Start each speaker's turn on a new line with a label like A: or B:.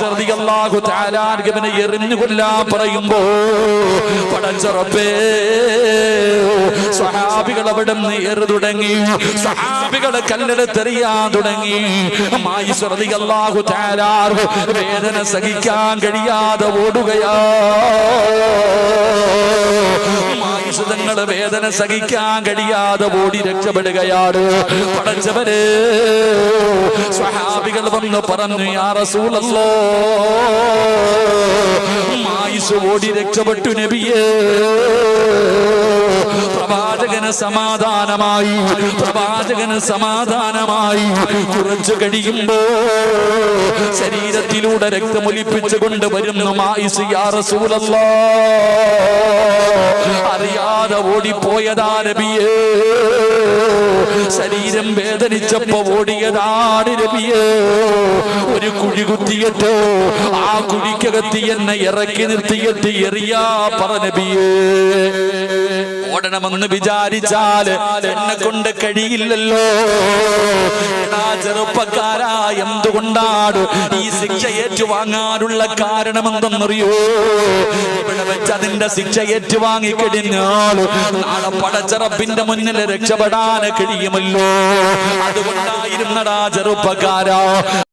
A: ആയിഷ റളിയല്ലാഹു തആല അൻഹയെ എറിഞ്ഞു കൊല്ലാൻ പറയുമ്പോ പടച്ച റബ്ബേ സ്വഹാബികൾ അവിടെ നിന്ന് ഏറ് തുടങ്ങി, സ്വഹാബികളെ കല്ലെടുത്തെറിയാൻ തുടങ്ങി. ആയിഷ റളിയല്ലാഹു തആല വേദന സഹിക്കാൻ കഴിയാതെ ഓടുകയാ. തങ്ങളെ വേദന സഹിക്കാൻ കഴിയാതെ ഓടി രക്ഷപ്പെടുകയാണ്. പടച്ചവരെ സ്വഹാബികൾ വന്ന് പറഞ്ഞു, യാ റസൂലല്ലാഹ്, ആയിഷ ഓടി രക്ഷപ്പെട്ടു നബിയേ. പ്രവാചകന് സമാധാനമായി, പ്രവാചകന് സമാധാനമായി. കുറച്ചു കഴിയുമ്പോ ശരീരത്തിലൂടെ രക്തമൊലിപ്പിച്ചു കൊണ്ട് വരുന്നു ആയിഷ. യാ റസൂലല്ലാഹ്, അറിയാതെ ഓടിപ്പോയതാ നബിയേ. ശരീരം വേദനിച്ചപ്പോ ഓടിയതാണ് നബിയേ. ഒരു കുഴി കുത്തിയിട്ട് ആ കുഴിക്കകത്തി എന്നെ ഇറക്കി നിർത്തിയിട്ട് എറിയാ പറ നബിയേ. ഓടണമെന്ന് വിചാരിച്ചാൽ എന്നെ കൊണ്ട് കഴിയില്ലല്ലോ. ചെറുപ്പക്കാരാ, എന്തുകൊണ്ടാണ് ഈ ശിക്ഷ ഏറ്റുവാങ്ങാനുള്ള കാരണമെന്തെന്നറിയോ? ഇവിടെ വെച്ച് അതിന്റെ ശിക്ഷ ഏറ്റുവാങ്ങിക്കഴിഞ്ഞാൽ നാളെ പടച്ച റബ്ബിന്റെ മുന്നിൽ രക്ഷപ്പെടാൻ കഴിയുമല്ലോ. അതുകൊണ്ടായിരുന്നടാ ചെറുപ്പക്കാരാ